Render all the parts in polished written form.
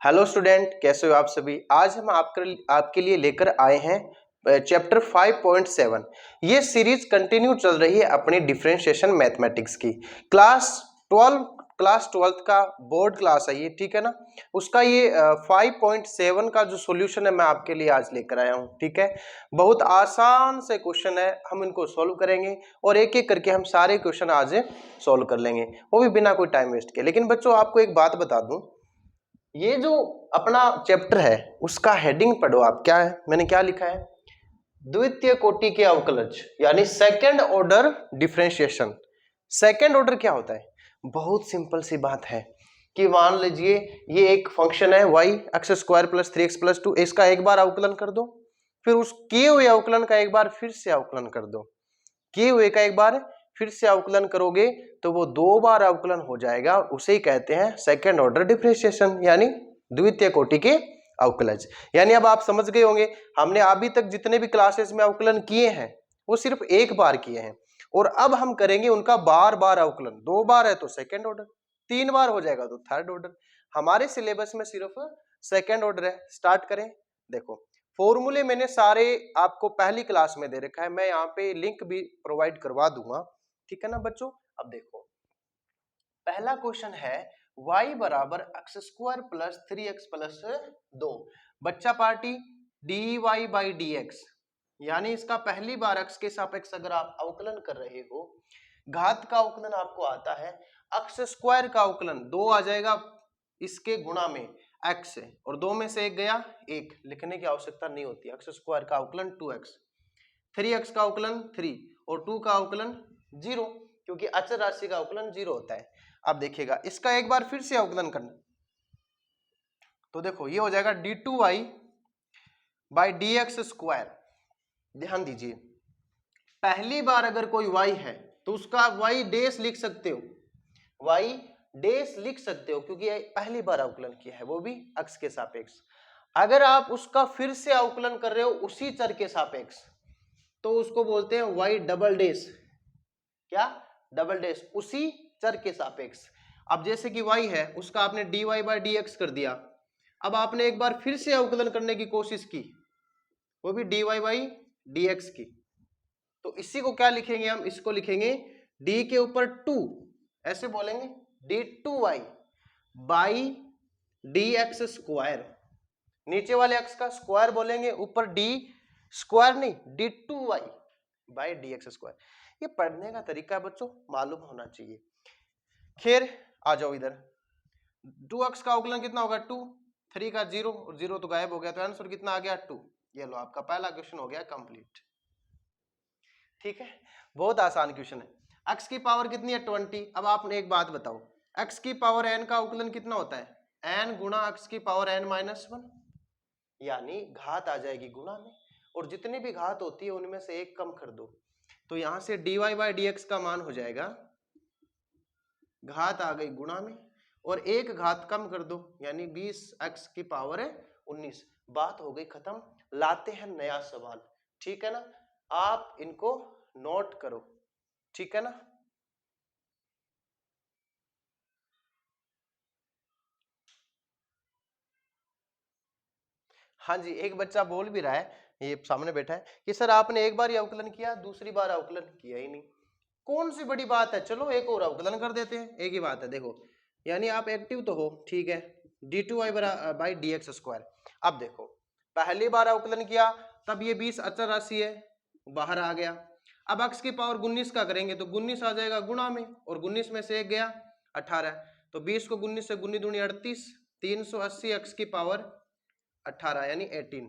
Hello student, कैसे हो आप सभी। आज हम आपके लिए लेकर आए हैं चैप्टर 5.7। ये सीरीज कंटिन्यू चल रही है अपनी डिफरेंशिएशन मैथमेटिक्स की। क्लास 12 का बोर्ड क्लास है ये, ठीक है ना। उसका ये 5.7 का जो सॉल्यूशन है मैं आपके लिए आज लेकर आया हूँ, ठीक है। बहुत आसान से क्वेश्चन है, हम इनको सॉल्व करेंगे और एक एक करके हम सारे क्वेश्चन आज सॉल्व कर लेंगे, वो भी बिना कोई टाइम वेस्ट के। लेकिन बच्चों आपको एक बात बता दूं, ये जो अपना चैप्टर है उसका हेडिंग पढ़ो आप। क्या है, मैंने क्या लिखा है? द्वितीय कोटि के अवकलज, यानी second order differentiation. Second order क्या होता है? बहुत सिंपल सी बात है कि मान लीजिए ये एक फंक्शन है y x square plus 3x plus 2, इसका एक बार अवकलन कर दो, फिर उस किए हुए अवकलन का एक बार फिर से अवकलन कर दो। किए हुए का एक बार फिर से अवकलन करोगे तो वो दो बार अवकलन हो जाएगा, उसे ही कहते हैं सेकंड ऑर्डर डिफरेंशिएशन, यानी द्वितीय कोटि के अवकलज। यानी अब आप समझ गए होंगे, हमने अभी तक जितने भी क्लासेस में अवकलन किए हैं वो सिर्फ एक बार किए हैं, और अब हम करेंगे उनका बार बार अवकलन। दो बार है तो सेकंड ऑर्डर, तीन बार हो जाएगा तो थर्ड ऑर्डर। हमारे सिलेबस में सिर्फ सेकंड ऑर्डर है। स्टार्ट करें। देखो, फॉर्मूले मैंने सारे आपको पहली क्लास में दे रखा है, मैं यहाँ पे लिंक भी प्रोवाइड करवा दूंगा, ठीक है ना बच्चों। अब देखो, पहला क्वेश्चन है y बराबर x square plus 3x plus 2। बच्चा party dy by D x, यानी इसका पहली बार x के सापेक्ष अगर आप अवकलन कर रहे हो, घात का अवकलन आपको आता है, एक्स स्क्वायर का अवकलन 2 आ जाएगा इसके गुणा में x से, और 2 में से एक गया, एक लिखने की आवश्यकता नहीं होती। एक्स स्क्वायर का अवकलन 2x, 3x का अवकलन 3 और 2 का अवकलन 0, क्योंकि अचर राशि का अवकलन 0 होता है। अब देखिएगा इसका एक बार फिर से अवकलन करना, तो देखो ये हो जाएगा d2y by D x square. ध्यान दीजिए, पहली बार अगर कोई y है तो उसका y डेस लिख सकते हो, y डेस लिख सकते हो, क्योंकि पहली बार अवकलन किया है वो भी x के सापेक्ष। अगर आप उसका फिर से अवकलन कर रहे हो उसी चर के सापेक्ष तो उसको बोलते हैं y डबल डेस। क्या? डबल डेस, उसी चर के सापेक्ष। अब जैसे कि y है उसका आपने dy बाई डी एक्स कर दिया, अब आपने एक बार फिर से अवकलन करने की कोशिश की, वो भी dy बाई डी एक्स की, तो इसी को क्या लिखेंगे हम? इसको लिखेंगे d के ऊपर 2, ऐसे बोलेंगे d2y by D x square. नीचे वाले x का स्क्वायर बोलेंगे, ऊपर d स्क्वायर नहीं d2y by D x square. ये पढ़ने का तरीका है बच्चों, मालूम होना चाहिए। खैर आ जाओ इधर, 2x का अवकलन कितना होगा? 2, 3 का 0 और 0 तो गायब हो गया, तो आंसर कितना आ गया? 2। ये लो आपका पहला क्वेश्चन हो गया कंप्लीट, ठीक है। बहुत आसान क्वेश्चन है। x की पावर कितनी है? 20। अब आपने एक बात बताओ, x की पावर n का अवकलन कितना होता है? n गुणा x की पावर n माइनस 1, यानी घात आ जाएगी गुणा में, और जितनी भी घात होती है उनमें से एक कम कर दो, तो यहां से dy बाई डी एक्स का मान हो जाएगा, घात आ गई गुणा में और एक घात कम कर दो, यानी 20x की पावर है 19। बात हो गई खत्म। लाते हैं नया सवाल, ठीक है ना। आप इनको नोट करो, ठीक है ना। हाँ जी, एक बच्चा बोल भी रहा है, ये सामने बैठा है, कि सर आपने एक बार ही अवकलन किया, दूसरी बार अवकलन किया ही नहीं। कौन सी बड़ी बात है, चलो एक और अवकलन कर देते हैं, एक ही बात है। देखो, यानी आप एक्टिव तो हो, ठीक है, d2y by D x square. अब देखो, पहली बार अवकलन किया तब ये 20 अचर राशि है, बाहर आ गया। अब x की पावर 19 का करेंगे तो 19 आ जाएगा गुणा में, और 19 में से एक गया 18, तो 20 को 19 से गुनी दूनी 38, 380 x की पावर 18 यानी 18,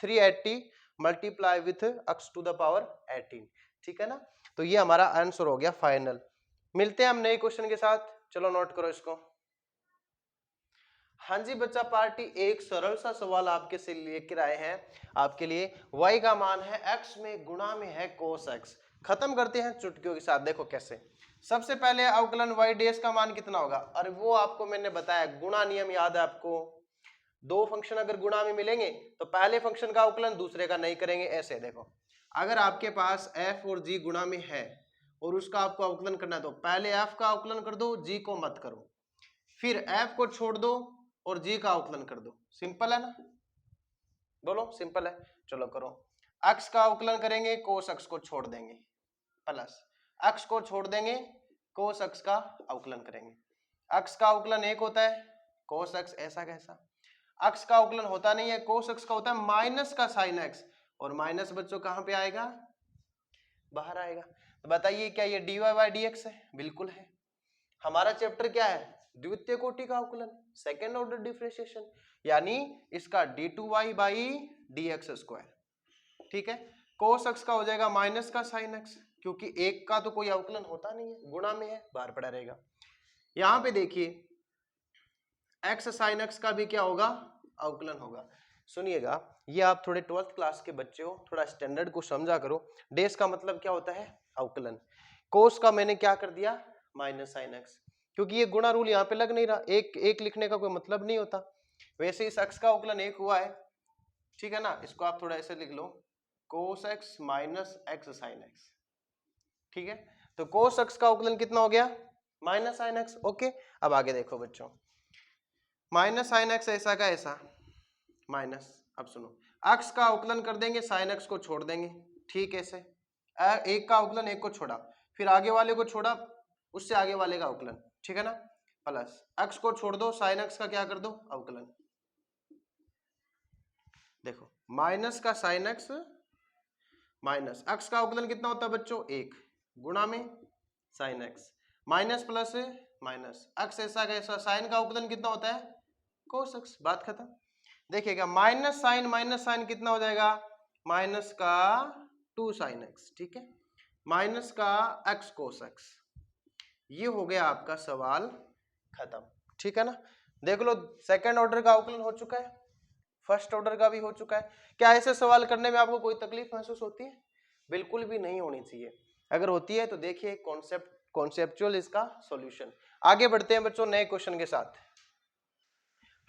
380 multiply with x to the power 18, ठीक है ना। तो ये हमारा आंसर हो गया फाइनल। मिलते हैं हम नए क्वेश्चन के साथ, चलो नोट करो इसको। हाँ जी बच्चा पार्टी, एक सरल सा सवाल आपके से लेकर आए हैं आपके लिए। y का मान है x में, गुणा में है cos x। खत्म करते हैं चुटकियों के साथ। देखो कैसे, सबसे पहले अवकलन y डेश का मान कितना होगा? अरे वो आपको मैंने बताया, गुणा नियम याद है आपको। दो फंक्शन अगर गुणा में मिलेंगे तो पहले फंक्शन का अवकलन दूसरे का नहीं करेंगे। ऐसे देखो, अगर आपके पास f और g गुणा में है और उसका आपको अवकलन करना है, तो पहले f का अवकलन कर दो, g को मत करो, फिर f को छोड़ दो और जी का अवकलन कर दो। सिंपल है ना, बोलो सिंपल है। चलो करो। x का अवकलन करेंगे, cos x को छोड़ देंगे, प्लस x को छोड़ देंगे, cos x का अवकलन करेंगे। x का अवकलन 1 होता है, cos x ऐसा कैसा, x का अवकलन होता नहीं है, cos x का होता है माइनस का sin x, और माइनस बच्चों कहां पे आएगा, बाहर आएगा। तो बताइए क्या ये dy बाई dx है, बिल्कुल है। हमारा चैप्टर क्या है, द्वितीय कोटि का अवकलन, सेकेंड ऑर्डर डिफरेंशिएशन, यानी इसका d2y बाई dx स्क्वायर, ठीक है। cos x का हो जाएगा माइनस का sin x, क्योंकि एक का तो कोई अवकलन होता नहीं है, गुणा में है, बाहर पड़ा रहेगा। यहां पे देखिए x sin x का भी क्या होगा, अवकलन होगा। सुनिएगा, ये आप थोड़े 12th क्लास के बच्चे हो, थोड़ा स्टैंडर्ड को समझा करो। डेस का मतलब क्या होता है, अवकलन। कोस का मैंने क्या कर दिया, माइनस साइन एक्स, क्योंकि ये गुणा रूल यहाँ पे लग नहीं रहा, एक लिखने का कोई मतलब नहीं होता। वैसे इस एक्स का अवकलन 1 हुआ है, ठीक है ना, इसको आप थोड़ा ऐसे लिख लो, cos x minus x sine x, ठीक है। तो कोस एक्स का अवकलन कितना हो गया, माइनस साइन एक्स। ओके, अब आगे देखो बच्चों, माइनस साइन एक्स ऐसा का ऐसा माइनस, अब सुनो, एक्स का अवकलन कर देंगे, साइन एक्स को छोड़ देंगे, ठीक है। ऐसे एक का अवकलन एक को छोड़ा, फिर आगे वाले को छोड़ा, उससे आगे वाले का अवकलन, ठीक है ना, प्लस एक्स को छोड़ दो, साइन एक्स का क्या कर दो, अवकलन। देखो माइनस का साइन एक्स माइनस एक्स का अवकलन कितना होता है बच्चों, 1 गुणा में sine x, minus plus minus x ऐसा कैसा, साइन का अवकलन कितना होता है, कोस एक्स, बात खत्म। देखिएगा माइनस साइन कितना हो जाएगा, माइनस का 2 साइन एक्स, ठीक है, माइनस का एक्स कोस एक्स। ये हो गया आपका सवाल खत्म, ठीक है ना। देख लो सेकंड ऑर्डर का अवकलन हो चुका है, फर्स्ट ऑर्डर का भी हो चुका है। क्या ऐसे सवाल करने में आपको कोई तकलीफ महसूस होती है, बिल्कुल भी नहीं होनी चाहिए। अगर होती है तो देखिए कॉन्सेप्चुअल इसका सॉल्यूशन। आगे बढ़ते हैं बच्चों नए क्वेश्चन के साथ।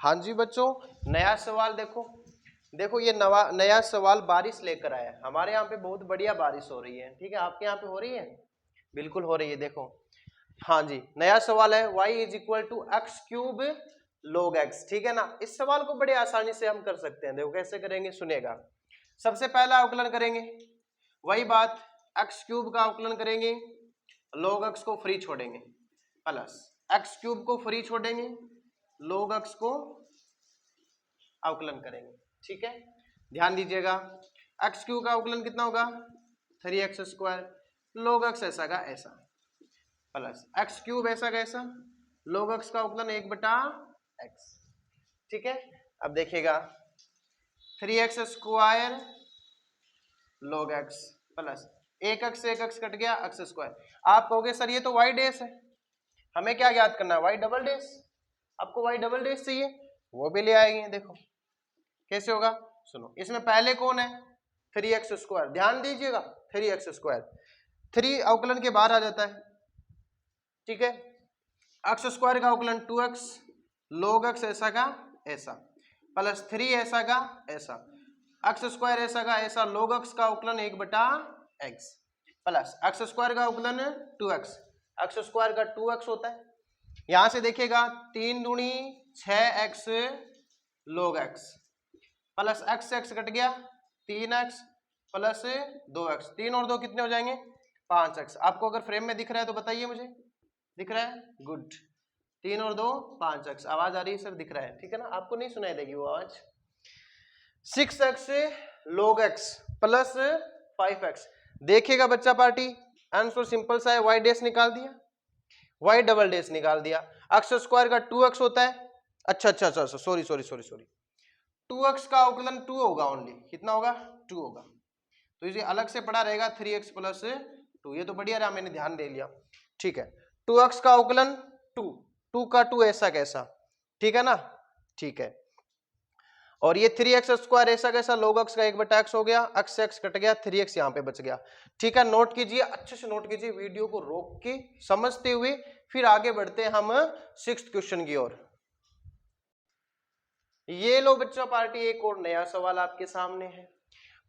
हाँ जी बच्चों, नया सवाल देखो ये नया सवाल बारिश लेकर आया है। हमारे यहाँ पे बहुत बढ़िया बारिश हो रही है, ठीक है, आपके यहाँ पे हो रही है, बिल्कुल हो रही है। देखो हाँ जी, नया सवाल है y is equal to x cube log x, ठीक है ना। इस सवाल को बड़े आसानी से हम कर सकते हैं, देखो कैसे करेंगे, सुनिएगा। सबसे पहला अवकलन करेंगे, वही बात, एक्स क्यूब का अवकलन करेंगे, log x को फ्री छोड़ेंगे, प्लस एक्स क्यूब को फ्री छोड़ेंगे, log x को अवकलन करेंगे, ठीक है। ध्यान दीजिएगा, एक्स क्यूब का अवकलन कितना होगा, 3x स्क्वायर, log x ऐसा का ऐसा, प्लस एक्स क्यूब ऐसा का ऐसा, log x का अवकलन 1/x, ठीक है। अब देखिएगा 3x square log x plus 1x से 1x कट गया, x स्क्वायर। आप कहोगे सर ये तो y डैश है, हमें क्या याद करना है, y डबल डैश। आपको y डबल डैश चाहिए, वो भी ले आएंगे। देखो कैसे होगा, सुनो, इसमें पहले कौन है, 3x स्क्वायर, ध्यान दीजिएगा 3x स्क्वायर, 3 अवकलन के बाहर आ जाता है, ठीक है। x स्क्वायर का अवकलन 2x, log x ऐसा का ऐसा, प्लस 3 ऐसा का ऐसा, x स्क्वायर ऐसा का ऐसा, log x का अवकलन 1/x, प्लस x स्क्वायर का अवकलन 2x, x स्क्वायर का 2x होता है। यहां से देखिएगा 3 दूनी 6x log x, plus x से x कट गया, 3x प्लस 2x, 3 और 2 कितने हो जाएंगे, 5x। आपको अगर फ्रेम में दिख रहा है तो बताइए मुझे, दिख रहा है, गुड, 3 और 2 5x। आवाज आ रही है सर, दिख रहा है, ठीक है ना, आपको नहीं सुनाई देगी वो आवाज। 6x log x plus 5x। देखिएगा बच्चा पार्टी, आंसर सिंपल सा है, y डैश निकाल दिया, y डबल डैश निकाल दिया, x स्क्वायर का 2x होता है, अच्छा सॉरी 2x का अवकलन 2 होगा, ओनली कितना होगा, 2 होगा, तो इसे अलग से पढ़ा रहेगा 3x प्लस 2, ये तो बढ़िया रहा, मैंने ध्यान दे लिया, ठीक है। 2x का अवकलन 2 का 2 ऐसा कैसा, ठीक है ना, ठीक है। और ये 3x स्क्वायर ऐसा कैसा, log x का 1/x हो गया, x से x कट गया, 3x यहाँ पे बच गया, ठीक है। नोट कीजिए, अच्छे से नोट कीजिए, वीडियो को रोक के समझते हुए फिर आगे बढ़ते हैं हम 6th क्वेश्चन की ओर। ये लो बच्चा पार्टी, एक और नया सवाल आपके सामने है।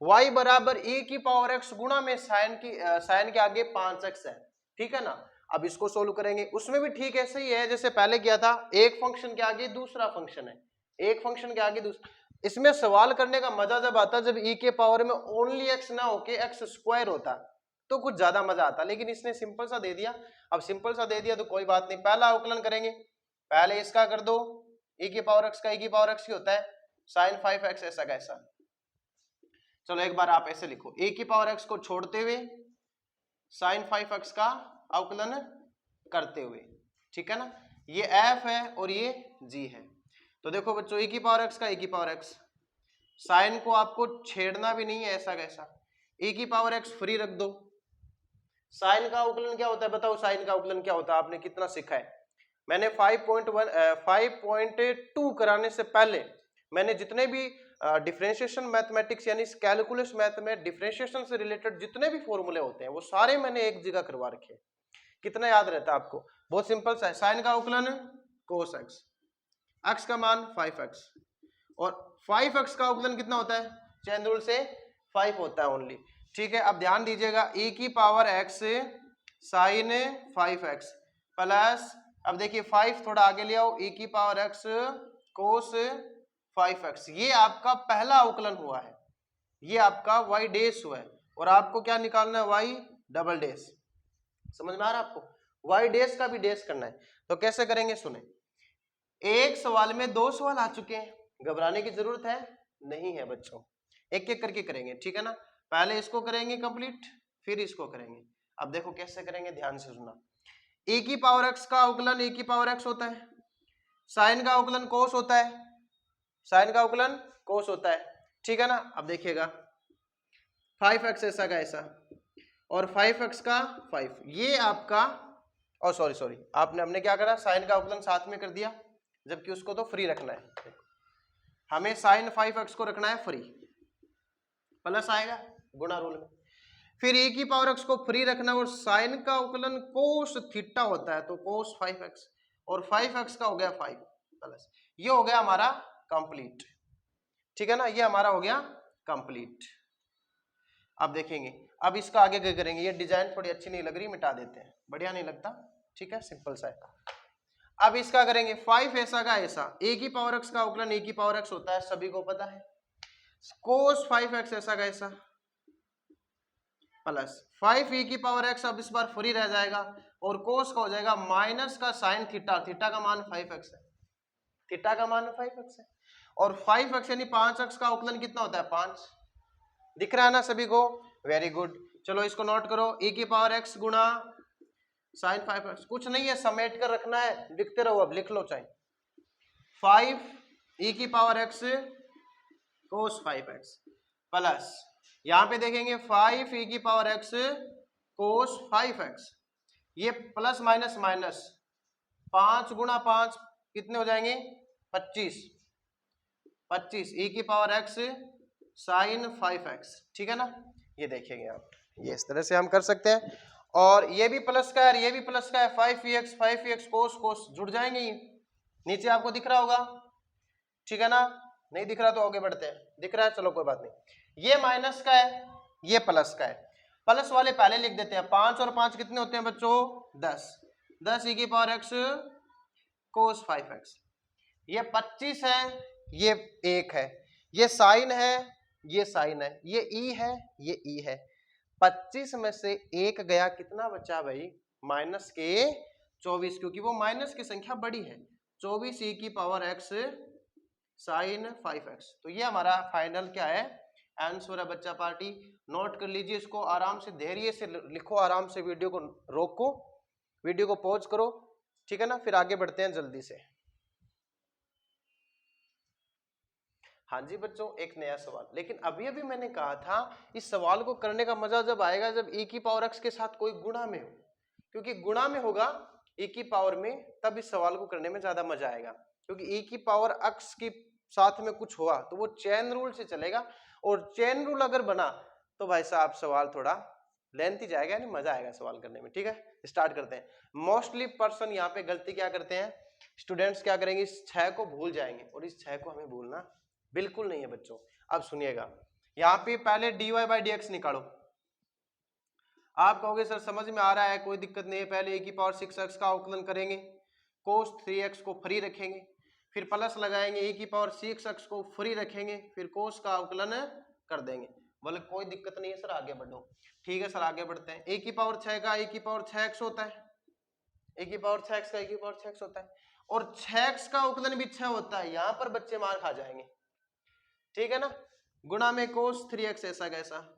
y बराबर e की पावर x गुणा में साइन के आगे 5x है, ठीक है ना। अब इसको सोल्व करेंगे, उसमें भी ठीक ऐसे ही है जैसे पहले किया था, एक फंक्शन के आगे दूसरा फंक्शन है, एक फंक्शन के आगे दूसरा। इसमें सवाल करने का मजा जब आता जब e के पावर में ओनली x ना होके एक्स स्क्वायर होता तो कुछ ज्यादा मजा आता, लेकिन इसने सिंपल सा दे दिया। अब सिंपल सा दे दिया तो कोई बात नहीं, पहला अवकलन करेंगे, पहले इसका कर दो, e की पावर x का e की पावर x ही होता है sin 5x ऐसा कैसा। चलो एक बार आप ऐसे लिखो, e की पावर x को छोड़ते हुए sin 5x का अवकलन करते हुए, ठीक है ना, ये f है और ये g है। तो देखो बच्चों e की पावर x का e की पावर x, साइन को आपको छेड़ना भी नहीं है ऐसा कैसा, e की पावर x फ्री रख दो। साइन का अवकलन क्या होता है बताओ, साइन का अवकलन क्या होता है, आपने कितना सीखा है। मैंने 5.2 कराने से पहले मैंने जितने भी डिफरेंशिएशन मैथमेटिक्स यानी कैलकुलस मैथ में डिफरेंशिएशन से रिलेटेड जितने भी फॉर्मूले होते हैं वो सारे मैंने एक जगह करवा रखे हैं। कितना याद रहता है आपको, बहुत सिंपल सा है, साइन का अवकलन cos x, x का मान 5x, और 5x का अवकलन कितना होता है, चेन रूल से 5 होता है ओनली, ठीक है। अब ध्यान दीजिएगा, e की power x sign 5x plus, अब देखिए 5 थोड़ा आगे ले आओ, e की पावर x cos 5x, ये आपका पहला अवकलन हुआ है, ये आपका y डैश हुआ है, और आपको क्या निकालना है, y डबल डैश। समझ में आ रहा है आपको, y डैश का भी डैश करना है। तो कैसे करेंगे सुने, एक सवाल में 2 सवाल आ चुके हैं, घबराने की जरूरत है नहीं है बच्चों, एक एक करके करेंगे, ठीक है ना। पहले इसको करेंगे कंप्लीट, फिर इसको करेंगे। अब देखो कैसे करेंगे, ध्यान से सुनना। e की पावर x का अवकलन e की पावर x होता है, साइन का अवकलन कोस होता है, साइन का अवकलन कोस होता है, ठीक है ना। अब देखिएगा 5x ऐसा का ऐसा और 5x का 5, ये आपका, और सॉरी आपने हमने क्या करा, साइन का अवकलन साथ में कर दिया, जबकि उसको तो फ्री रखना है, हमें साइन 5x को रखना है फ्री, प्लस आएगा गुणा रूल में, फिर e की पावर x को फ्री रखना, और साइन का अवकलन कोस थीटा होता है, तो कोस 5x, और 5x का हो गया 5 प्लस, ये हो गया हमारा कंप्लीट, ठीक है ना, ये हमारा हो गया कंप्लीट। अब देखेंगे, अब इसका आगे क्या करेंगे, ये डिजाइन थोड़ी अच्छी नहीं लग रही, मिटा देते हैं, बढ़िया नहीं लगता, ठीक है, सिंपल सा है। अब इसका करेंगे 5 ऐसा का ऐसा, a की पावर x का अवकलन a की पावर x होता है, सभी को पता है, cos 5x ऐसा का ऐसा प्लस 5 e की पावर x, अब इस बार फ्री रह जाएगा, और cos का हो जाएगा माइनस का साइन थीटा, थीटा का मान 5x है, थीटा का मान 5x है, और 5x यानी 5x का अवकलन कितना होता है 5, दिख रहा है ना सभी को, वेरी गुड। चलो इसको नोट करो, e की पावर x गुणा साइन 5x, कुछ नहीं है, समेट कर रखना है, लिखते रहो, अब लिख लो चाहे, 5 e की power x cos 5x plus, यहां पे देखेंगे 5 e की पावर x cos 5x, ये प्लस माइनस माइनस, 5 गुणा 5 कितने हो जाएंगे 25, 25 e की पावर x साइन 5x, ठीक है ना। ये देखेंगे आप, ये इस तरह से हम कर सकते हैं, और ये भी प्लस का है, ये भी प्लस का है, 5ex cos जुड़ जाएंगे, ये नीचे आपको दिख रहा होगा, ठीक है ना, नहीं दिख रहा तो आगे बढ़ते हैं, दिख रहा है, चलो कोई बात नहीं। ये माइनस का है, ये प्लस का है, प्लस वाले पहले लिख देते हैं, 5 और 5 कितने होते हैं बच्चों 10, 10 e की पावर x cos 5x, ये 25 है, ये 1 है, ये साइन है, ये साइन है, ये e है, ये e है, 25 में से 1 गया, कितना बचा भाई माइनस के 24, क्योंकि वो माइनस की संख्या बड़ी है, 24 e की पावर x साइन 5x। तो ये हमारा फाइनल क्या है, आंसर है बच्चा पार्टी, नोट कर लीजिए इसको, आराम से धैर्य से लिखो, आराम से वीडियो को रोको, वीडियो को पॉज करो, ठीक है ना, फिर आगे बढ़ते हैं जल्दी से। हाँ जी बच्चों, एक नया सवाल, लेकिन अभी अभी मैंने कहा था इस सवाल को करने का मजा जब आएगा जब e की पावर x के साथ कोई गुणा में हो, क्योंकि गुणा में होगा e की पावर में, तब इस सवाल को करने में ज्यादा मजा आएगा, क्योंकि e की पावर x के साथ में कुछ हुआ तो वो चेन रूल से चलेगा, और चेन रूल अगर बना तो भाई साहब सवाल थोड़ा लेंथी जाएगा, यानी मजा आएगा सवाल करने में, ठीक है। स्टार्ट करते हैं। मोस्टली पर्सन यहाँ पे गलती क्या करते हैं, स्टूडेंट्स क्या करेंगे, इस 6 को भूल जाएंगे, और इस 6 को हमें भूलना बिल्कुल नहीं है बच्चों। अब सुनिएगा, यहाँ पे पहले dy बाई dx निकालो, आप कहोगे सर समझ में आ रहा है, कोई दिक्कत नहीं है, पहले e⁻6x का अवकलन करेंगे, cos 3x को फ्री रखेंगे, फिर प्लस लगाएंगे, e⁻6x को फ्री रखेंगे, फिर cos का अवकलन कर देंगे। बोले कोई दिक्कत नहीं है सर, आगे बढ़ो। ठीक है सर, आगे बढ़ते हैं। e⁻6 का e⁻6x होता है, e⁻6x का e⁻6x होता है, और 6x का अवकलन भी 6 होता है। यहां पर बच्चे मार खा जाएंगे, ठीक है ना। गुणा में cos 3x ऐसा कैसा,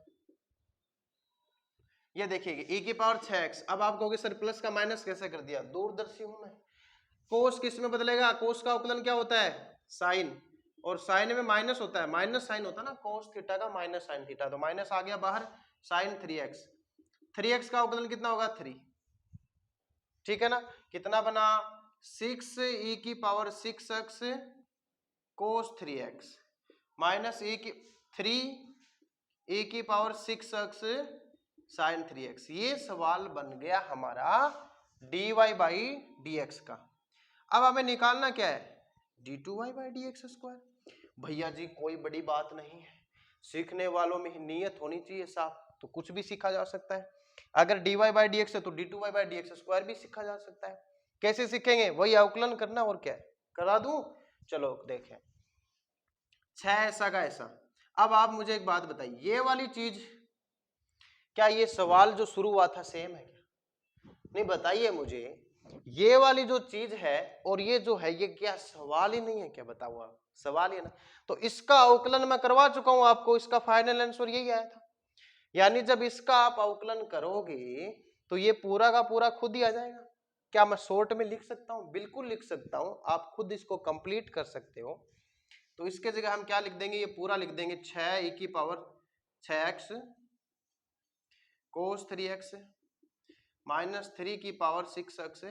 ये देखिए e⁻6x। अब आप कहोगे सर प्लस का माइनस कैसे कर दिया, दूरदर्शी हूं मैं। कोस किस में बदलेगा, कोस का अवकलन क्या होता है, साइन, और साइन में माइनस होता है, माइनस साइन होता है ना, कोस थीटा का माइनस साइन थीटा, तो माइनस आ गया बाहर, साइन 3x। 3x का अवकलन कितना होगा, 3, ठीक है ना। कितना बना, 6e⁻6x cos 3x minus 3e⁻6x sin 3x। ये सवाल बन गया हमारा dy/dx का। अब हमें निकालना क्या है, d2y/dx²। भैया जी कोई बड़ी बात नहीं है, सीखने वालों में नीयत होनी चाहिए साफ, तो कुछ भी सीखा जा सकता है। अगर dy/dx है तो d2y/dx² भी सीखा जा सकता है। कैसे सीखेंगे, वही अवकलन करना, और क्या है, करा दूं। चलो देखें, 6 ऐसा का ऐसा। अब आप मुझे एक बात बताइए, ये वाली चीज, क्या ये सवाल जो शुरू हुआ था सेम है क्या, नहीं बताइए मुझे। ये वाली जो चीज है और ये जो है, ये क्या सवाल ही नहीं है क्या, बताओ आप, सवाल ही है ना। तो इसका अवकलन मैं करवा चुका हूं आपको, इसका फाइनल आंसर यही आया था। यानी जब इसका आप अवकलन करोगे तो ये पूरा का पूरा खुद ही आ जाएगा। क्या मैं शॉर्ट में लिख सकता हूं, बिल्कुल लिख सकता हूं, आप खुद इसको कंप्लीट कर सकते हो। तो इसके जगह हम क्या लिख देंगे, ये पूरा लिख देंगे, 6e⁻6x cos 3x minus 3e⁻6x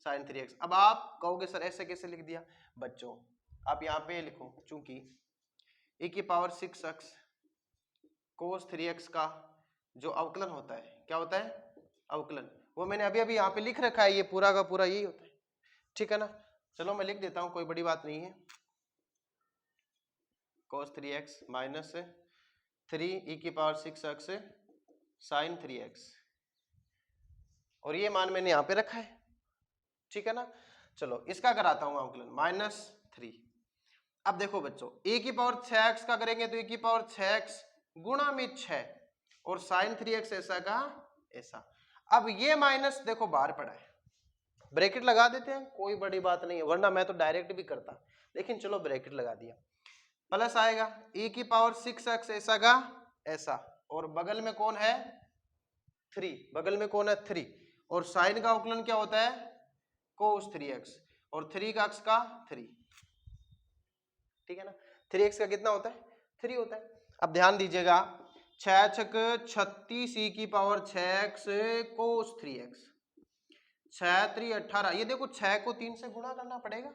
sin 3x। अब आप कहोगे सर ऐसे कैसे लिख दिया, बच्चों आप यहाँ पे लिखो, चूंकि e⁻6x cos 3x का जो अवकलन होता है, क्या होता है, अवकलन, वो मैंने अभी अभी यहाँ पे लिख रखा है, ये पूरा का पूरा यही होता है, ठीक है ना। चलो मैं लिख देता हूँ, कोई बड़ी बात नहीं है। cos 3x minus 3e⁻6x sin 3x, और ये मान मैंने यहाँ पे रखा है, ठीक है ना। चलो इसका कराता हूँ अवकलन, -3। अब देखो बच्चों, e⁻6x का करेंगे तो e⁻6x गुणा में 6 और sin 3x ऐसा का ऐसा। अब ये माइनस देखो बाहर पड़ा है, ब्रैकेट लगा देते हैं, कोई बड़ी बात नहीं है, वरना मैं तो डायरेक्ट भी करता, लेकिन चलो ब्रैकेट लगा दिया। प्लस आएगा e⁻6x ऐसा का ऐसा, और बगल में कौन है, 3, बगल में कौन है, 3, और साइन का अवकलन क्या होता है, cos 3x, और 3 का अक्ष का 3, ठीक है ना। 3x का कितना होता है, 3 होता है। अब ध्यान दीजिएगा, 6 छक 36 e⁻6x cos 3x, 6 3 18, ये देखो 6 को 3 से गुणा करना पड़ेगा,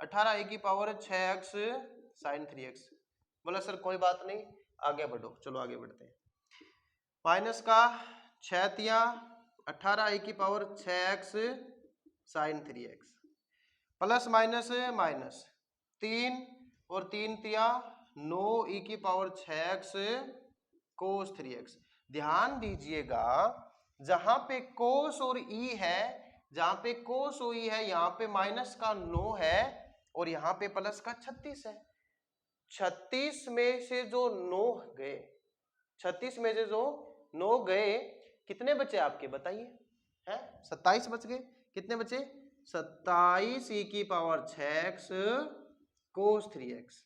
18 e⁻6x sin 3x। बोला सर कोई बात नहीं, आगे बढ़ो, चलो आगे बढ़ते हैं। माइनस का 6 तिया 18 e⁻6x sin 3x, plus minus minus 3 और 3 तिया 9 e⁻6x cos 3x। ध्यान दीजिएगा, जहां पे cos और e है, जहां पे cos और e है, यहाँ पे माइनस का 9 है और यहाँ पे प्लस का 36 है। 36 में से जो 9 गए, 36 में से जो 9 गए, कितने बचे आपके बताइए, हैं 27 बच गए। कितने बचे, 27 e⁻6x cos 3x।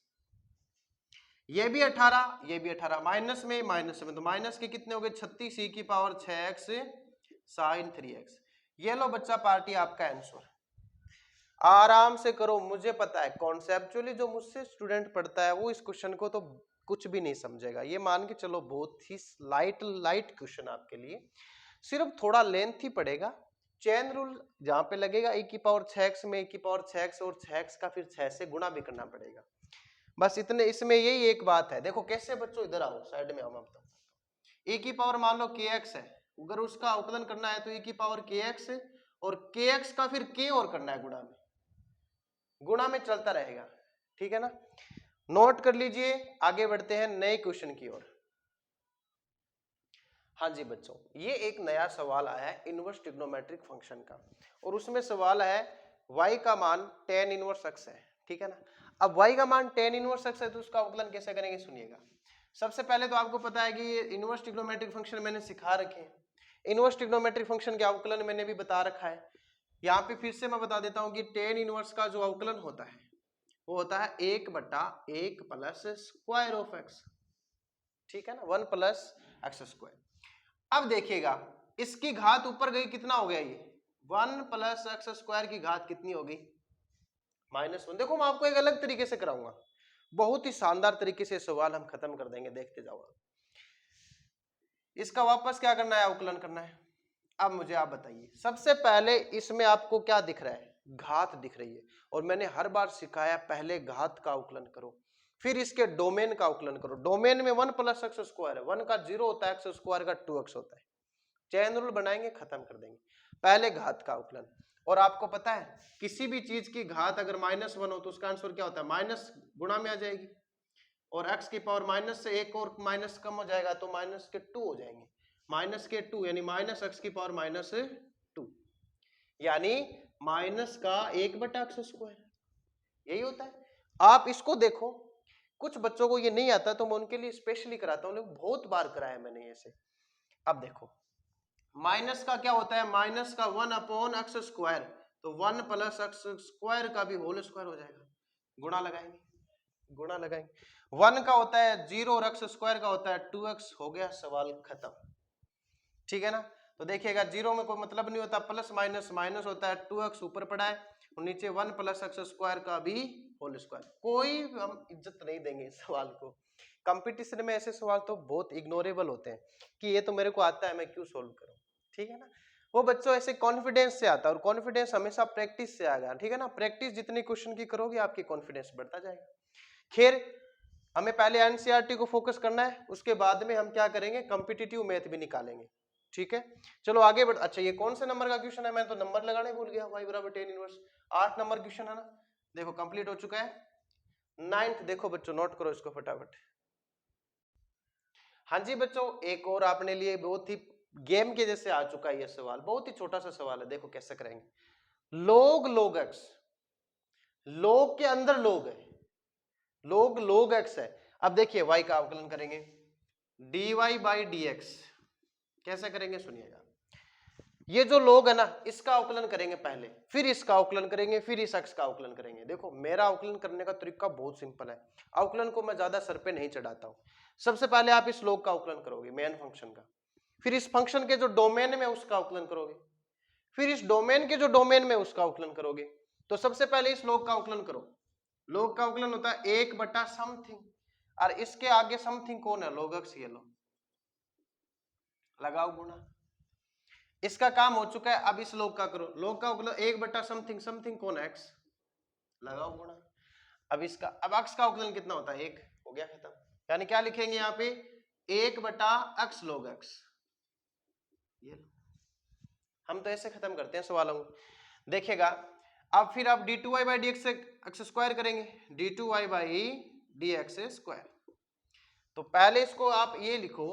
ये भी 18, ये भी 18, माइनस में तो माइनस के कितने हो गए, 36 e⁻6x sin 3x। ये लो बच्चा पार्टी आपका आंसर। आराम से करो, मुझे पता है कॉन्सेप्चुअली जो मुझसे स्टूडेंट पढ़ता है वो इस क्वेश्चन को तो कुछ भी नहीं समझेगा, ये मान के चलो बहुत ही लाइट क्वेश्चन आपके लिए, सिर्फ थोड़ा लेंथ ही पड़ेगा। चेन रूल जहां पे लगेगा e⁻6x में e⁻6x और 6x का फिर 6 से गुणा भी करना पड़ेगा, बस इतने। इसमें यही एक बात है, देखो कैसे बच्चों, इधर आओ साइड में आओ, मैं बताता हूं। e⁻ मान लो kx है, अगर उसका अवकलन करना है तो e⁻kx, और kx का फिर k और करना है गुणा में, गुणा में चलता रहेगा, ठीक है ना। नोट कर लीजिए, आगे बढ़ते हैं नए क्वेश्चन की ओर। हाँ जी बच्चों, ये एक नया सवाल आया है इनवर्स ट्रिग्नोमेट्रिक फंक्शन का, और उसमें सवाल है y का मान tan इनवर्स x है, ठीक है ना। अब y का मान tan इनवर्स x है तो उसका अवकलन कैसे करेंगे सुनिएगा। सबसे पहले तो आपको पता है कि ये इनवर्स ट्रिग्नोमेट्रिक फंक्शन मैंने सिखा रखे हैं। इनवर्स ट्रिग्नोमेट्रिक फंक्शन के अवकलन मैंने भी बता रखा है। यहाँ पे फिर से मैं बता देता हूँ कि tan इनवर्स का जो अवकलन होता है वो होता है 1/1 प्लस स्क्वायर ऑफ x, ठीक है ना, 1 प्लस एक्स स्क्वायर। अब देखिएगा इसकी घात ऊपर गई, कितना हो गया ये 1 प्लस एक्स स्क्वायर की घात कितनी होगी -1। देखो मैं आपको एक अलग तरीके से कराऊंगा, बहुत ही शानदार तरीके से सवाल हम खत्म कर देंगे, देखते जाओ। इसका वापस क्या करना है, अवकलन करना है। अब मुझे आप बताइए, सबसे पहले इसमें आपको क्या दिख रहा है, घात दिख रही है, और मैंने हर बार सिखाया पहले घात का अवकलन करो, फिर इसके डोमेन का अवकलन करो। डोमेन में 1 प्लस एक्स स्क्वायर है, 1 का 0 होता है, एक्स स्क्वायर का 2x होता है। चैन रूल बनाएंगे, खत्म कर देंगे। पहले घात का अवकलन, और आपको पता है किसी भी चीज की घात अगर -1 हो तो उसका आंसर क्या होता है, माइनस गुणा में आ जाएगी, और x की पावर माइनस से एक और माइनस कम हो जाएगा तो -2 हो जाएंगे, -2 यानी -x की पावर -2, यानी माइनस का 1/x², यही होता है। आप इसको देखो, कुछ बच्चों को ये नहीं आता तो मैं उनके लिए स्पेशली कराता हूँ, बहुत बार कराया मैंने ऐसे। अब देखो माइनस का क्या होता है, माइनस का 1/x², तो 1 प्लस एक्स स्क्वायर का भी होल स्क्वायर हो जाएगा, गुणा लगाएंगे, गुणा लगाएंगे। 1 का होता है 0 और एक्स स्क्वायर का होता है 2x, हो गया सवाल खत्म, ठीक है ना। तो देखिएगा 0 में कोई मतलब नहीं होता, प्लस माइनस माइनस होता है, 2x ऊपर पड़ा है और नीचे 1 प्लस एक्स स्क्वायर का भी होल स्क्वायर। कोई हम इज्जत नहीं देंगे इस सवाल को, कंपटीशन में ऐसे सवाल तो बहुत इग्नोरेबल होते हैं कि ये तो मेरे को आता है मैं क्यों सोल्व करूं, ठीक है ना। वो बच्चों ऐसे कॉन्फिडेंस से आता है, और कॉन्फिडेंस हमेशा प्रैक्टिस से आएगा, ठीक है ना। प्रैक्टिस जितनी क्वेश्चन की करोगे आपकी कॉन्फिडेंस बढ़ता जाएगा। खैर हमें पहले एनसीईआरटी को फोकस करना है, उसके बाद में हम क्या करेंगे, कॉम्पिटिटिव मैथ भी निकालेंगे, ठीक है। चलो आगे बढ़। अच्छा ये कौन से नंबर का क्वेश्चन है, मैं तो नंबर लगाने भूल गया। y बराबर tan इनवर्स 8 नंबर क्वेश्चन है ना, देखो कंप्लीट हो चुका है। 9th देखो बच्चों, नोट करो इसको फटाफट। हाँ जी बच्चों, एक और आपने लिए बहुत ही गेम के जैसे आ चुका है ये सवाल, बहुत ही छोटा सा सवाल है, देखो कैसे करेंगे। log x, log के अंदर log है, log x है। अब देखिए y का अवकलन करेंगे, dy बाई dx कैसे करेंगे सुनिएगा। ये जो log है ना, इसका अवकलन करेंगे पहले, फिर इसका अवकलन करेंगे, फिर इस x का अवकलन करेंगे। देखो मेरा अवकलन करने का तरीका बहुत सिंपल है, अवकलन को मैं ज्यादा सर पे नहीं चढ़ाता हूं। सबसे पहले आप इस log का अवकलन करोगे, मेन फंक्शन का, फिर इस फंक्शन के जो डोमेन में उसका अवकलन करोगे, फिर इस डोमेन के जो डोमेन में उसका अवकलन करोगे। तो सबसे पहले इस log का अवकलन करो। log का अवकलन होता है 1 समथिंग, और इसके आगे समथिंग कौन है, log x, ये लो लगाओ गुणा, इसका काम हो चुका है। अब इस log का करो, log का अवकलन 1 समथिंग, समथिंग कौन है, x, लगाओ गुणा। अब इसका, अब x का अवकलन कितना होता है, 1, हो गया खत्म। यानी क्या लिखेंगे यहाँ पे, 1/x log x, ये हम तो ऐसे खत्म करते हैं सवालों को। देखिएगा अब फिर आप d2y बाई dx से एक्स स्क्वायर करेंगे, d2y बाई dx स्क्वायर। तो पहले इसको आप ये लिखो,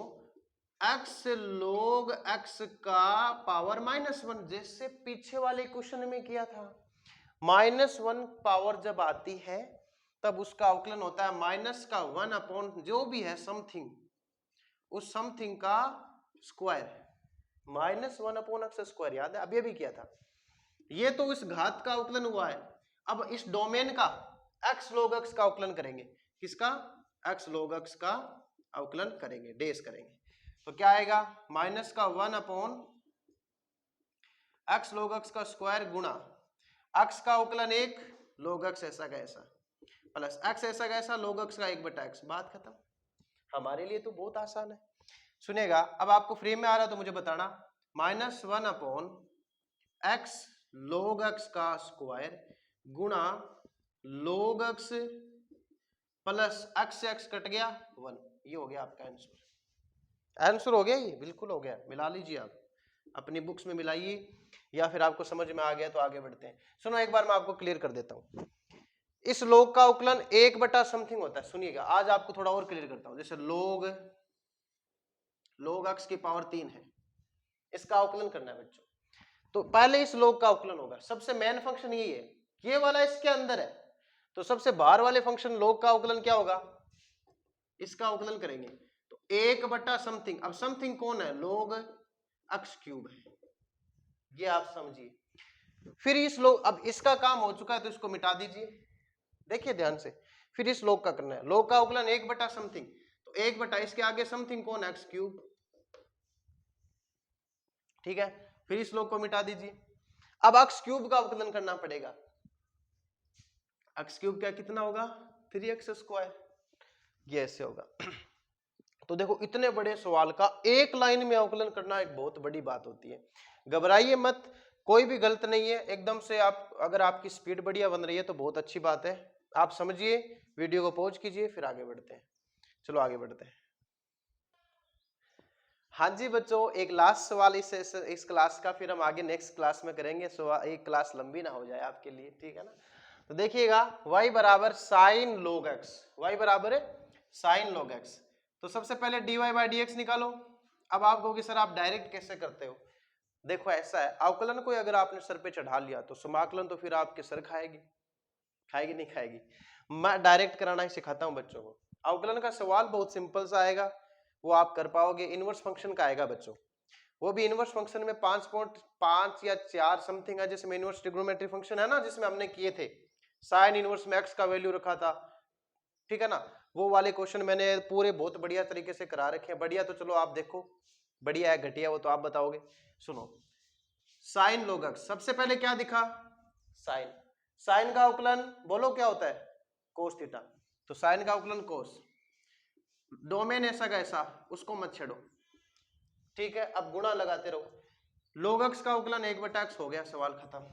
x log x का पावर -1, जैसे पीछे वाले क्वेश्चन में किया था। -1 पावर जब आती है तब उसका अवकलन होता है माइनस का 1 अपॉन जो भी है समथिंग, उस समथिंग का स्क्वायर, -1 अपॉन एक्स स्क्वायर, याद है अभी अभी किया था। ये तो इस घात का अवकलन हुआ है। अब इस डोमेन का x log x का अवकलन करेंगे, किसका, x log x का अवकलन करेंगे, डेस करेंगे। तो क्या आएगा, माइनस का 1 अपॉन x log x का स्क्वायर गुणा x का अवकलन 1, log x ऐसा का ऐसा, प्लस x ऐसा का ऐसा, log x का 1/x, बात खत्म। हमारे लिए तो बहुत आसान है। सुनिएगा अब आपको फ्रेम में आ रहा तो मुझे बताना, -1 अपॉन x log x का स्क्वायर गुणा log x प्लस x से x कट गया 1, ये हो गया आपका आंसर। आंसर हो गया, ये बिल्कुल हो गया। मिला लीजिए, आप अपनी बुक्स में मिलाइए, या फिर आपको समझ में आ गया तो आगे बढ़ते हैं। सुनो एक बार मैं आपको क्लियर कर देता हूं। इस log का अवकलन 1 बटा समथिंग होता है। सुनिएगा आज आपको थोड़ा और क्लियर करता हूं। जैसे log log x की पावर 3 है, इसका अवकलन करना है बच्चों। तो पहले इस log का अवकलन होगा, सबसे मेन फंक्शन यही है, ये वाला इसके अंदर है, तो सबसे बाहर वाले फंक्शन log का अवकलन क्या होगा, इसका अवकलन करेंगे तो 1 बटा समथिंग, अब समथिंग कौन है, log x क्यूब है, ये आप समझिए। फिर इस log, अब इसका काम हो चुका है तो इसको मिटा दीजिए, देखिए ध्यान से। फिर इस log का करना है, log का अवकलन 1 बटा समथिंग, तो 1 बटा इसके आगे समथिंग कौन है, x क्यूब, ठीक है। फिर इस log को मिटा दीजिए, अब x क्यूब का अवकलन करना पड़ेगा, x क्यूब क्या कितना होगा, 3x स्क्वायर, ये ऐसे होगा। तो देखो इतने बड़े सवाल का एक लाइन में अवकलन करना एक बहुत बड़ी बात होती है, घबराइए मत, कोई भी गलत नहीं है, एकदम से आप, अगर आपकी स्पीड बढ़िया बन रही है तो बहुत अच्छी बात है, आप समझिए, वीडियो को पॉज कीजिए, फिर आगे बढ़ते हैं। चलो आगे बढ़ते हैं। हाँ जी बच्चों, एक लास्ट सवाल इस क्लास का, फिर हम आगे नेक्स्ट क्लास में करेंगे, एक क्लास लंबी ना हो जाए आपके लिए, ठीक है ना। तो देखिएगा y बराबर साइन log x, y बराबर है साइन log x, तो सबसे पहले dy बाई डी एक्स निकालो। अब आप कहोगे सर आप डायरेक्ट कैसे करते हो, देखो ऐसा है, अवकलन को अगर आपने सर पे चढ़ा लिया तो समाकलन तो फिर आपके सर खाएगी, खाएगी नहीं खाएगी। मैं डायरेक्ट कराना ही सिखाता हूँ बच्चों को, अवकलन का सवाल बहुत सिंपल सा आएगा, वो आप कर पाओगे। इनवर्स फंक्शन का आएगा बच्चों, वो भी इनवर्स फंक्शन में 5.5 या 4 समथिंग है, जिसमें इनवर्स ट्रिग्नोमेट्री फंक्शन है ना, जिसमें हमने किए थे साइन इनवर्स में x का वैल्यू रखा था, ठीक है ना, वो वाले क्वेश्चन मैंने पूरे बहुत बढ़िया तरीके से करा रखे हैं। बढ़िया तो चलो आप देखो, बढ़िया है घटिया वो तो आप बताओगे। सुनो, साइन log x, सबसे पहले क्या दिखा, साइन, साइन का अवकलन बोलो क्या होता है, कोस थीटा, तो साइन का अवकलन कोस, डोमेन ऐसा कैसा उसको मत छेड़ो, ठीक है। अब गुणा लगाते रहो, log x का अवकलन 1/x हो गया, सवाल खत्म,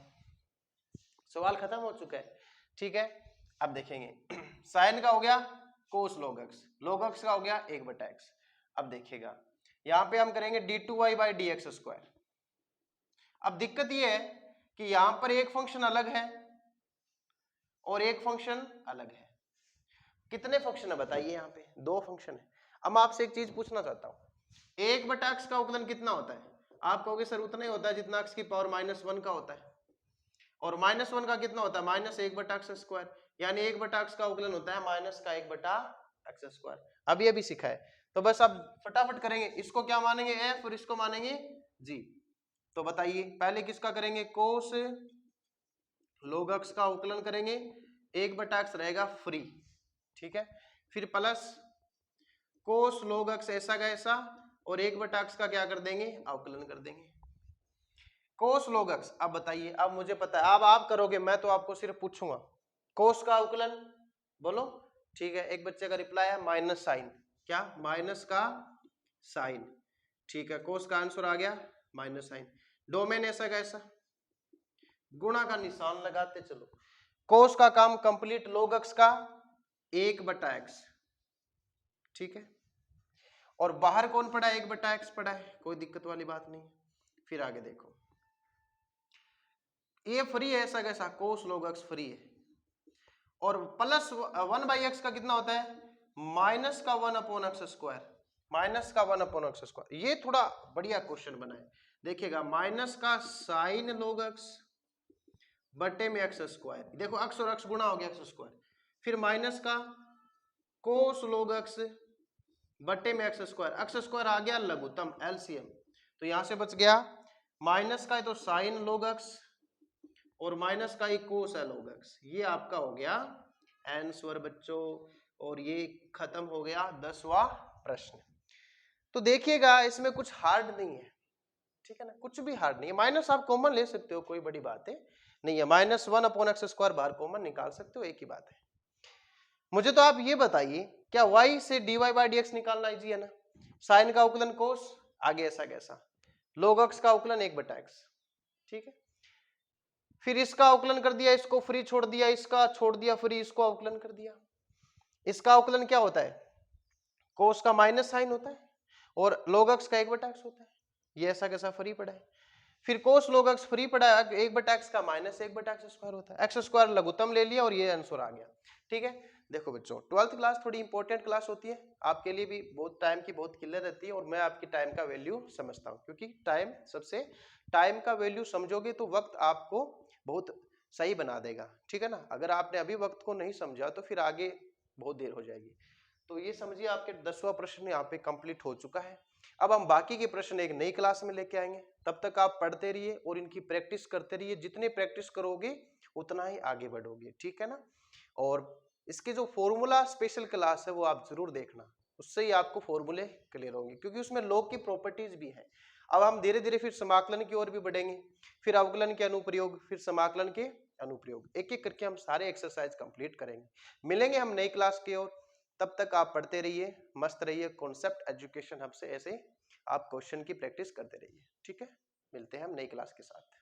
सवाल खत्म हो चुका है, ठीक है। अब देखेंगे साइन का हो गया कोस log x का हो गया 1/x। अब देखिएगा यहां पे हम करेंगे d2y by D x square. अब दिक्कत ये है कि यहां पर एक फंक्शन अलग है और एक फंक्शन अलग है, कितने फंक्शन है बताइए, यहाँ पे 2 फंक्शन है। अब मैं आपसे एक चीज पूछना चाहता हूँ, 1/x का अवकलन कितना होता है, आप कहोगे सर उतना ही होता है जितना x की पावर -1 का होता है, और -1 का कितना होता है, -1/x स्क्वायर, यानी 1/x का अवकलन होता है -1/x स्क्वायर। अब ये भी सीखा है, तो बस अब फटाफट करेंगे, इसको क्या मानेंगे f और इसको मानेंगे g। तो बताइए पहले किसका करेंगे, कोस log x का अवकलन करेंगे, 1/x रहेगा फ्री, ठीक है। फिर प्लस कोस log x ऐसा का ऐसा, और 1/x का क्या कर देंगे, अवकलन कर देंगे, कोस log x। अब बताइए, अब मुझे पता है, अब आप करोगे, मैं तो आपको सिर्फ पूछूंगा, कोस का अवकलन बोलो, ठीक है। एक बच्चे का रिप्लाई है माइनस साइन, क्या माइनस का साइन, ठीक है, कोस का आंसर आ गया माइनस साइन, डोमेन ऐसा कैसा, गुणा का निशान लगाते चलो, कोस का काम कंप्लीट, log x का 1/x, ठीक है, और बाहर कौन पड़ा है, 1/x पड़ा है, कोई दिक्कत वाली बात नहीं। फिर आगे देखो, ये फ्री है ऐसा कैसा, कोस log x फ्री है, और प्लस 1/x का कितना होता है, माइनस का 1/x स्क्वायर, माइनस का 1/x स्क्वायर। ये थोड़ा बढ़िया क्वेश्चन बना है, देखिएगा, माइनस का साइन log x बटे में x स्क्वायर, देखो x और x गुणा हो गया x स्क्वायर, फिर माइनस का कोस log x बटे में x स्क्वायर आ गया लघुत्तम LCM, तो यहां से बच गया माइनस का है तो साइन log x और माइनस का ही कोस है log x, ये आपका हो गया आंसर बच्चों, और ये खत्म हो गया 10वां प्रश्न। तो देखिएगा इसमें कुछ हार्ड नहीं है, ठीक है ना, कुछ भी हार्ड नहीं है, माइनस आप कॉमन ले सकते हो, कोई बड़ी बात है नहीं है, -1/x स्क्वायर बाहर कॉमन निकाल सकते हो, एक ही बात है। मुझे तो आप ये बताइए, क्या y से dy बाई डी एक्स निकालना इजी है ना, साइन का अवकलन कोस, आगे ऐसा कैसा, log x का अवकलन 1/x, ठीक है। फिर इसका अवकलन कर दिया, इसको फ्री छोड़ दिया, इसका छोड़ दिया फ्री, इसको अवकलन कर दिया, इसका अवकलन क्या होता है, कोस का माइनस साइन होता है, और log x का 1/x होता है, ये ऐसा कैसा फ्री पड़ा है। फिर कोस log x फ्री पड़ा है, 1/x का -1/x स्क्वायर होता है, x स्क्वायर लघुत्तम ले लिया और ये आंसर आ गया, ठीक है। देखो बच्चों, 12th क्लास थोड़ी इंपॉर्टेंट क्लास होती है, आपके लिए भी बहुत टाइम की बहुत किल्लत रहती है, और मैं आपकी टाइम का वैल्यू समझता हूँ, क्योंकि टाइम का वैल्यू समझोगे तो वक्त आपको बहुत सही बना देगा, ठीक है ना। अगर आपने अभी वक्त को नहीं समझा तो फिर आगे बहुत देर हो जाएगी। तो ये समझिए आपके 10वां प्रश्न यहाँ पे कंप्लीट हो चुका है। अब हम बाकी के प्रश्न एक नई क्लास में लेके आएंगे, तब तक आप पढ़ते रहिए और इनकी प्रैक्टिस करते रहिए। जितने प्रैक्टिस करोगे उतना ही आगे बढ़ोगे, ठीक है ना। और इसके जो फॉर्मूला स्पेशल क्लास है वो आप जरूर देखना, उससे ही आपको फॉर्मूले क्लियर होंगे, क्योंकि उसमें लॉग की प्रॉपर्टीज भी हैं। अब हम धीरे धीरे फिर समाकलन की ओर भी बढ़ेंगे, फिर अवकलन के अनुप्रयोग, फिर समाकलन के अनुप्रयोग, एक एक करके हम सारे एक्सरसाइज कंप्लीट करेंगे। मिलेंगे हम नई क्लास की ओर, तब तक आप पढ़ते रहिए, मस्त रहिए। कॉन्सेप्ट एजुकेशन हब से ऐसे आप क्वेश्चन की प्रैक्टिस करते रहिए, ठीक है। मिलते हैं हम नई क्लास के साथ।